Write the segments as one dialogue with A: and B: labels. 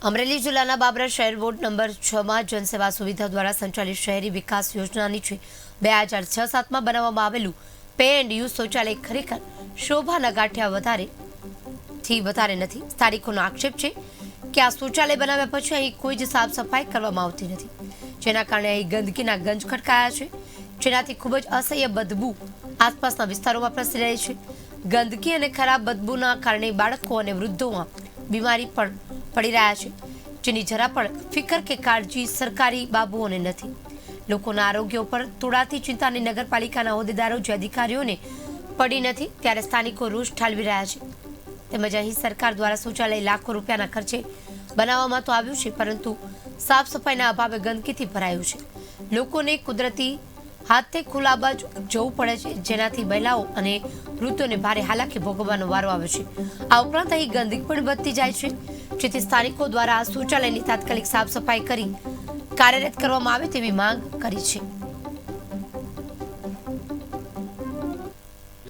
A: અમરેલી જિલ્લાના બાબરા શહેર ward number 6માં જનસેવા સુવિધા દ્વારા સંચાલિત શહેરી વિકાસ યોજના નીચે 2006-07માં બનાવવામાં આવેલું પે એન્ડ યુઝ શૌચાલય ખરેખર શોભાના ગાંઠિયા વધારે નથી। સ્થાનિકોનો આક્ષેપ છે કે આ શૌચાલય બનાવ્યા પછી અહીં કોઈ જ સાફ સફાઈ કરવામાં આવતી નથી, જેના કારણે અહીં ગંદકીના ગંજ ખડકાયા છે, જેનાથી ખૂબ જ અસહ્ય બદબુ આસપાસના વિસ્તારોમાં પ્રસરી રહી છે। ગંદકી અને ખરાબ બદબૂના કારણે બાળકો અને વૃદ્ધોમાં બીમારી પણ પડી રહ્યા છે, જેની જરા પણ ફિકર કે કાળજી સરકારી બાબુઓને નથી। લોકોના આરોગ્ય ઉપર તોડાતી ચિંતાની નગરપાલિકાના હોદ્દેદારો જે અધિકારીઓને પડી નથી, ત્યારે સ્થાનિકો રોષ ઠાલવી રહ્યા છે। તેમજ અહીં સરકાર દ્વારા શૌચાલય લાખો રૂપિયાના ખર્ચે બનાવવામાં તો આવ્યું છે, પરંતુ સાફ સફાઈના અભાવે ગંદકીથી ભરાયું છે। લોકોને કુદરતી હાથે ખુલ્લામાં જવું પડે છે, જેનાથી મહિલાઓ અને વૃદ્ધોને ભારે હાલાકી ભોગવવાનો વારો આવે છે। આ ઉપરાંત અહીં ગંદકી પણ વધતી જાય છે, જેથી સ્થાનિકો દ્વારા આ શૌચાલયની તાત્કાલિક સાફ સફાઈ કરી કાર્યરત કરવામાં આવે તેવી માંગ કરી છે।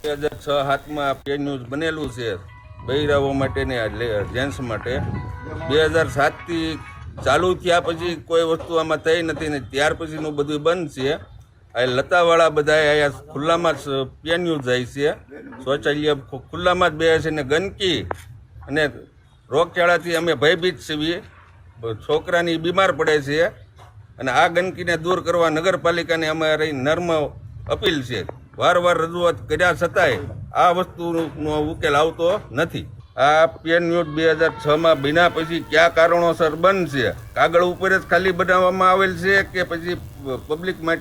B: 2006-07માં પે ન્યૂઝ બનેલું છે બૈરાઓ માટે ને જેન્ટ્સ માટે। 2007થી ચાલુ થયા પછી કોઈ વસ્તુ આમાં થઈ નથી ને ત્યાર પછીનું બધું બંધ છે। આ લતાવાળા બધા અહીંયા ખુલ્લામાં જ પે ન્યૂઝ જાય છે, શૌચાલય ખુલ્લામાં જ બે છે ને ગંદકી અને રોગચાળાથી અમે ભયભીત છીએ, છોકરાની બીમાર પડે છે અને આ ગંદકીને દૂર કરવા નગરપાલિકાને અમારી નર્મ અપીલ છે। વારવાર રજૂઆત કર્યા છતાંય આ વસ્તુનો ઉકેલ આવતો નથી। આ પે ન્યૂઝ 2006માં બન્યા પછી કયા કારણોસર બંધ છે? કાગળ ઉપર જ ખાલી બનાવવામાં આવેલ છે કે પછી પબ્લિક માટે